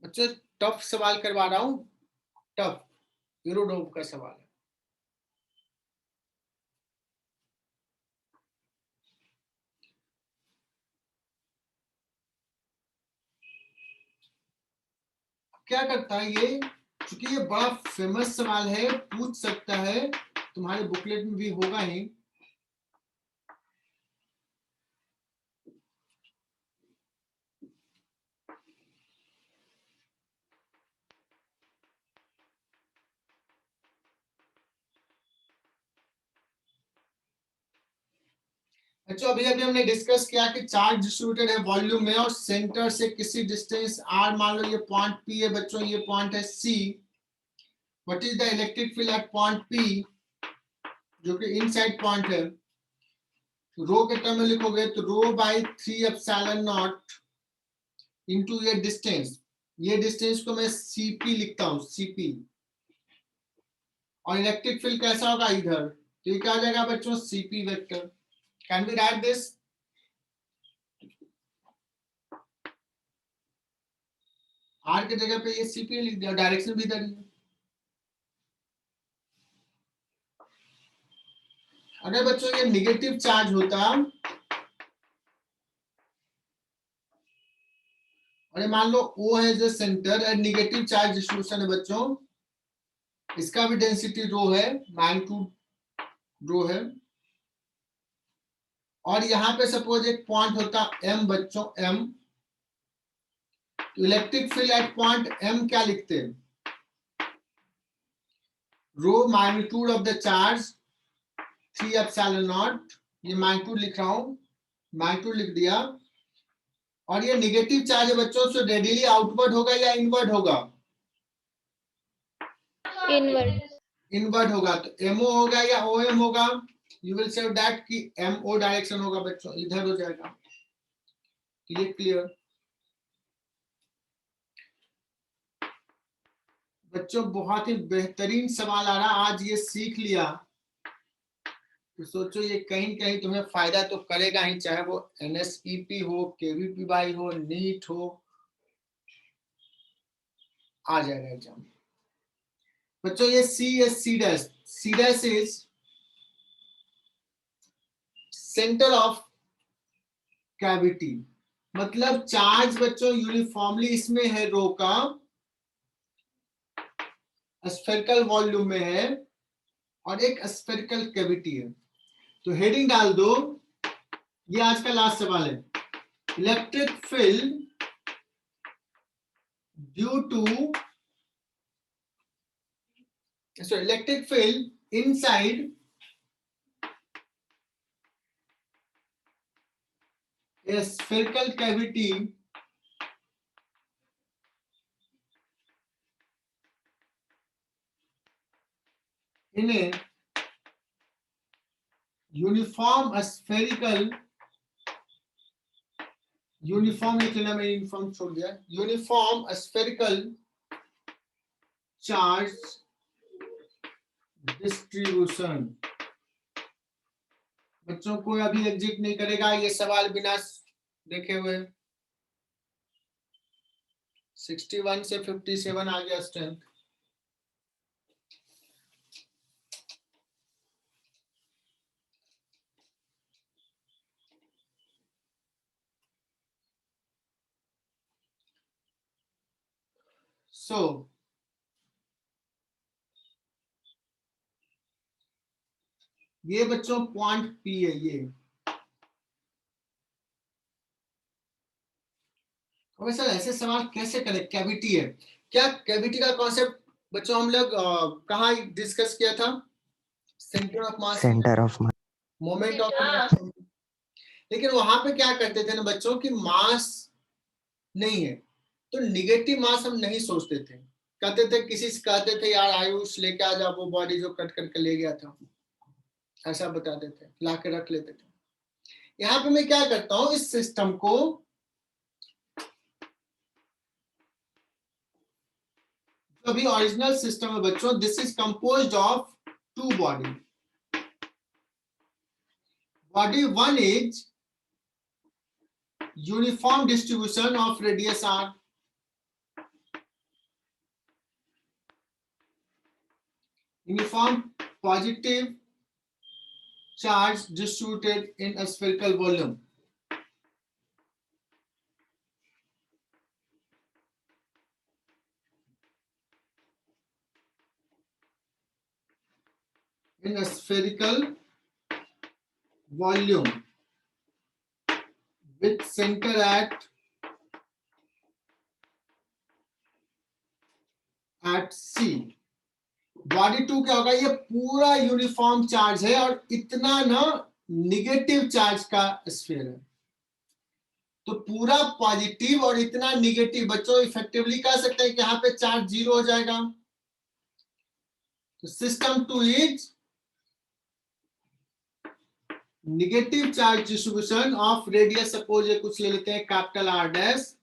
बच्चों टफ सवाल करवा रहा हूं, टफ यूरोडोप का सवाल है। क्या करता है ये, क्योंकि ये बड़ा फेमस सवाल है, पूछ सकता है, तुम्हारे बुकलेट में भी होगा ही। बच्चों अभी अभी हमने डिस्कस किया कि चार्ज डिस्ट्रीब्यूटेड है वॉल्यूम में और सेंटर से किसी डिस्टेंस r, मान लो ये पॉइंट P है बच्चों, ये पॉइंट है C। What is the electric field at point P, जो कि इनसाइड पॉइंट है। रो के टर्म में लिखोगे तो रो बाई 3 एप्सिलॉन नॉट इनटू ये डिस्टेंस, ये डिस्टेंस को मैं Cp लिखता हूं, Cp। और इलेक्ट्रिक फील्ड कैसा होगा इधर, तो ये क्या हो जाएगा बच्चों, Cp vector. Can we write this? r की जगह पे ये Cp लिख दिया, डायरेक्शन भी इधर ही है। अगर बच्चों ये निगेटिव चार्ज होता और मान लो O है जो सेंटर है, निगेटिव चार्ज डिस्ट्रीब्यूशन है बच्चों, इसका भी डेंसिटी रो है, मैग्नीट्यूड रो है। और यहाँ पे सपोज एक पॉइंट होता M बच्चों, M, तो electric field at point M क्या लिखते हैं, rho magnitude of the charge 3 epsilon naught, ये मैग्नीट्यूड लिख रहा हूं, मैग्नीट्यूड लिख दिया। और ये निगेटिव चार्ज है बच्चों, सो रेडियली आउटवर्ड होगा या इनवर्ड होगा, इनवर्ड। इनवर्ड होगा। तो MO होगा या OM होगा, यू विल से दैट कि MO डायरेक्शन होगा बच्चों, इधर हो जाएगा। ये क्लियर बच्चों, बहुत ही बेहतरीन सवाल आ रहा, आज ये सीख लिया तो सोचो ये कहीं कहीं तुम्हें फायदा तो करेगा ही, चाहे वो NSEP हो, KVPY हो, नीट हो, आ जाएगा एग्जाम। बच्चों ये C dash is centre of cavity, मतलब चार्ज बच्चों यूनिफॉर्मली इसमें है, रो का स्फेरिकल वॉल्यूम में है और एक स्फेरिकल कैविटी है। तो हेडिंग डाल दो, ये आज का लास्ट सवाल है, electric field due to, so electric field inside a spherical cavity in a uniform spherical, uniform लिख लेना, मैंने यूनिफॉर्म छोड़ दिया, यूनिफॉर्म स्फेरिकल चार्ज डिस्ट्रीब्यूशन। बच्चों कोई अभी एग्जिट नहीं करेगा ये सवाल बिना देखे हुए। 61 से 57 आ गया स्ट्रेंथ। सो ये बच्चों पॉइंट P है, ये सर ऐसे सवाल कैसे करें, कैविटी है क्या, कैविटी का कॉन्सेप्ट बच्चों हम लोग कहाँ डिस्कस किया था, centre of mass, centre of mass, moment of mass. लेकिन वहां पे क्या करते थे ना बच्चों की मास नहीं है, तो निगेटिव मास हम नहीं सोचते थे, कहते थे, किसी से कहते थे यार आयुष लेके आ जा वो बॉडी जो कट करके ले गया था, ऐसा बताते थे, ला के रख लेते थे। यहाँ पे मैं क्या करता हूं, इस सिस्टम को अभी ओरिजिनल सिस्टम है बच्चों, this is composed of 2 body. Body 1 is uniform distribution of radius r, Uniform positive charge distributed in a spherical volume. In a spherical volume with center at C. Body 2 क्या होगा, ये पूरा uniform charge है और इतना ना negative charge का sphere है, तो पूरा पॉजिटिव और इतना निगेटिव, बच्चों इफेक्टिवली कह सकते हैं कि यहाँ पे चार्ज 0 हो जाएगा। तो system 2 is negative charge distribution of radius, suppose ये कुछ ले लेते हैं capital R dash,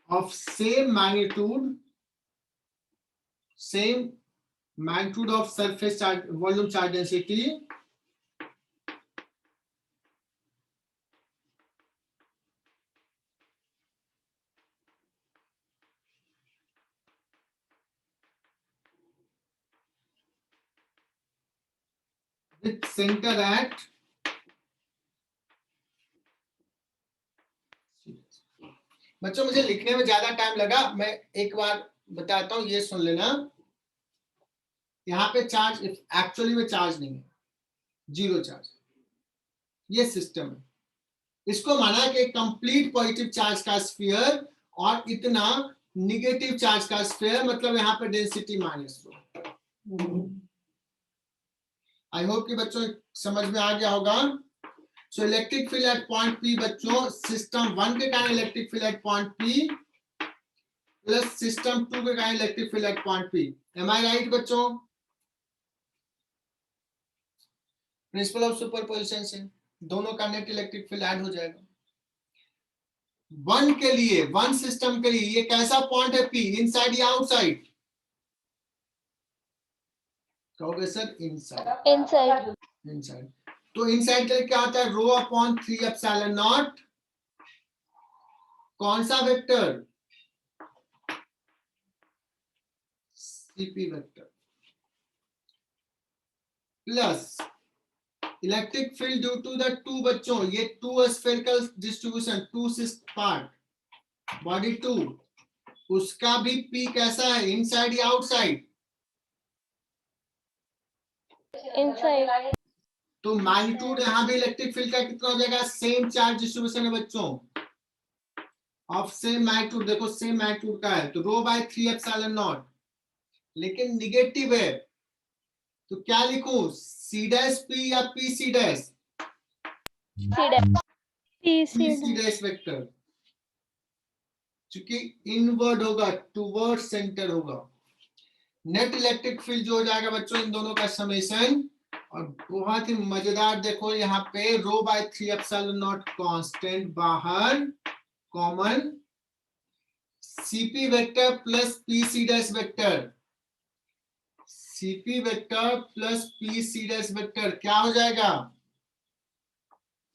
of same magnitude of surface charge, volume charge density with center at बच्चों मुझे लिखने में ज्यादा टाइम लगा, मैं एक बार बताता हूं, ये सुन लेना। यहाँ पे चार्ज एक्चुअली में चार्ज नहीं है, 0 चार्ज, ये सिस्टम है। इसको माना कि कंप्लीट पॉजिटिव चार्ज का स्फीयर और इतना निगेटिव चार्ज का स्फीयर, मतलब यहाँ पे डेंसिटी -2। आई होप कि बच्चों समझ में आ गया होगा। So electric field at point P बच्चों, सिस्टम 1 के कारण electric field at point P plus system 2 के कारण electric field at point P। Am I right बच्चों? प्रिंसिपल ऑफ सुपरपोजिशन से दोनों का नेट इलेक्ट्रिक फील्ड ऐड हो जाएगा। 1 के लिए, 1 सिस्टम के लिए ये कैसा पॉइंट है P, इनसाइड या आउटसाइड? कहोगे सर इनसाइड। Inside. इनसाइड, तो इनसाइड के लिए क्या होता है, रो अपॉन 3 एप्सिलॉन नॉट, कौन सा vector, CP vector, plus electric field due to the 2 बच्चों, ये 2 स्फेरिकल डिस्ट्रीब्यूशन, 2 पार्ट बॉडी 2, उसका भी P कैसा है, इनसाइड या आउटसाइड? Inside. तो मैग्नीट्यूड यहाँ भी इलेक्ट्रिक फील्ड का कितना हो जाएगा, सेम चार्ज डिस्ट्रीब्यूशन है बच्चों, ऑफ सेम मैग्नीट्यूड, देखो सेम मैग्नीट्यूड का है, तो रो बाय 3 एप्सिलॉन नॉट, लेकिन निगेटिव है, तो क्या लिखूं, C डैश P या P C dash? P C dash vector, क्योंकि इनवर्ड होगा, टुवर्ड सेंटर होगा। नेट इलेक्ट्रिक फील्ड जो हो जाएगा बच्चों इन दोनों का समेशन, और बहुत ही मजेदार, देखो यहाँ पे रो बाय 3 एप्सिलॉन नॉट कांस्टेंट बाहर common, CP vector plus PC dash vector, CP vector plus PC dash vector क्या हो जाएगा,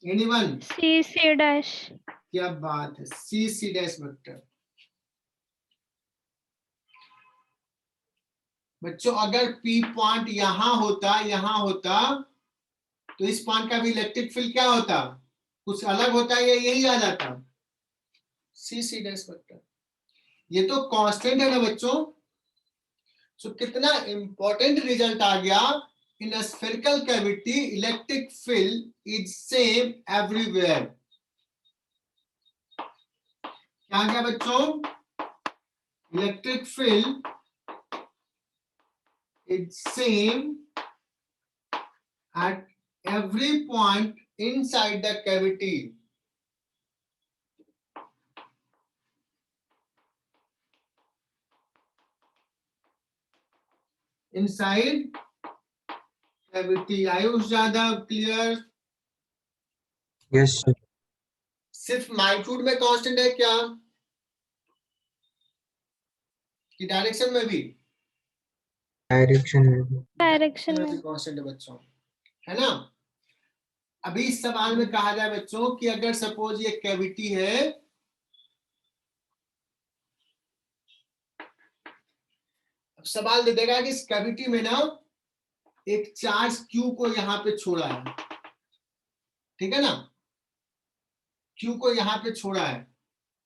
एनीवन? CC dash. क्या बात है, सीसी डैश वेक्टर। बच्चों अगर P पॉइंट यहां होता तो इस पॉइंट का भी इलेक्ट्रिक फील्ड क्या होता, कुछ अलग होता है या यही आ जाता, CC डैश वेक्टर। ये तो कांस्टेंट है ना बच्चों। सो कितना इंपॉर्टेंट रिजल्ट आ गया, in a spherical cavity electric field is same everywhere. क्या क्या बच्चों, electric field is same at every point inside the cavity. Inside cavity, Ayush ज्यादा क्लियर? Yes, sir. सिर्फ मैग्नीट्यूड में कांस्टेंट है क्या, कि डायरेक्शन में भी? Direction में भी। Direction में में. भी कांस्टेंट है बच्चों, है ना। अभी इस सवाल में कहा जाए बच्चों कि अगर सपोज ये कैविटी है, अब सवाल दे देगा कि इस कैविटी में ना एक चार्ज क्यू को यहां पे छोड़ा है, ठीक है ना, क्यू को यहां पे छोड़ा है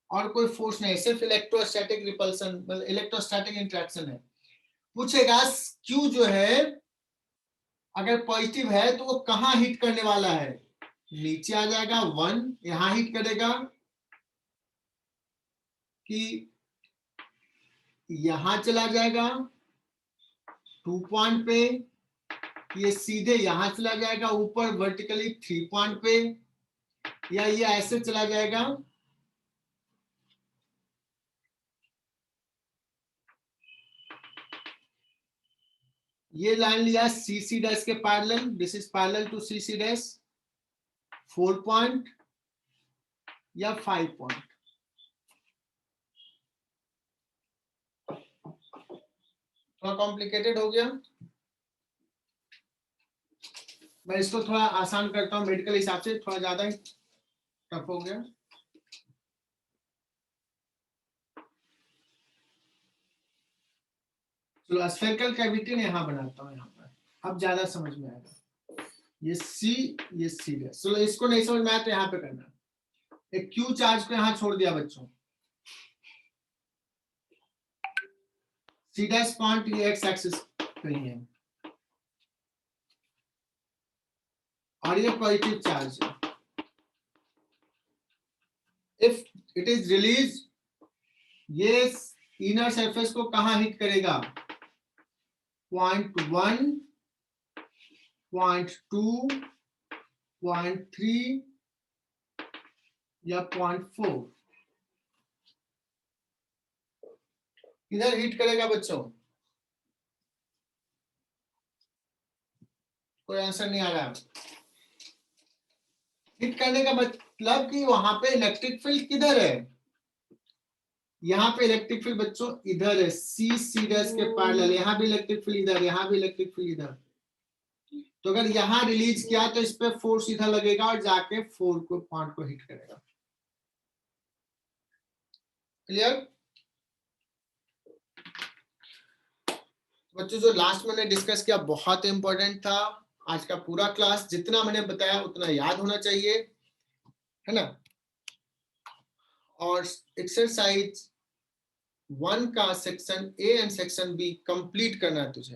और कोई फोर्स नहीं, सिर्फ इलेक्ट्रोस्टैटिक रिपल्सन मतलब इलेक्ट्रोस्टैटिक इंटरेक्शन है। पूछेगा क्यू जो है अगर पॉजिटिव है तो वो कहां हिट करने वाला है, नीचे आ जाएगा 1, यहां हिट करेगा कि यहां चला जाएगा 2 पॉइंट पे, ये सीधे यहां चला जाएगा ऊपर वर्टिकली 3 पॉइंट पे, या ये ऐसे चला जाएगा ये लाइन लिया CC डैश के parallel, this is parallel to CC dash, 4 point या 5 पॉइंट। थोड़ा कॉम्प्लिकेटेड हो गया, मैं इसको थोड़ा आसान करता हूं, मेडिकल हिसाब से थोड़ा ज्यादा ही टफ हो गया। चलो स्फेरिकल कैविटी ने यहां बनाता हूं, यहाँ पर अब ज्यादा समझ में आएगा। ये C है, चलो इसको नहीं समझ में आया तो यहाँ पे करना, एक क्यू चार्ज को यहां छोड़ दिया बच्चों, C डैश पॉइंट ये एक्स एक्सिस कहीं है और ये पॉजिटिव चार्ज है। इफ इट इज रिलीज, ये इनर सरफेस को कहां हिट करेगा, 0.1, 0.2, 0.3 या 0.4 किधर हिट करेगा बच्चों, कोई आंसर नहीं आ रहा। हिट करने का मतलब कि वहां पे इलेक्ट्रिक फील्ड किधर है, यहाँ पे इलेक्ट्रिक फील्ड बच्चों इधर है, C डैश के पैरेलल, यहाँ भी इलेक्ट्रिक फील्ड इधर, यहाँ भी इलेक्ट्रिक फील्ड इधर। तो अगर यहाँ रिलीज किया तो इस पे फोर्स इधर लगेगा और जाके 4 को पॉइंट को हिट करेगा। क्लियर बच्चों, जो लास्ट मैंने डिस्कस किया बहुत इंपॉर्टेंट था। आज का पूरा क्लास जितना मैंने बताया उतना याद होना चाहिए, है ना। और एक्सरसाइज 1 का section A and section B complete करना है तुझे।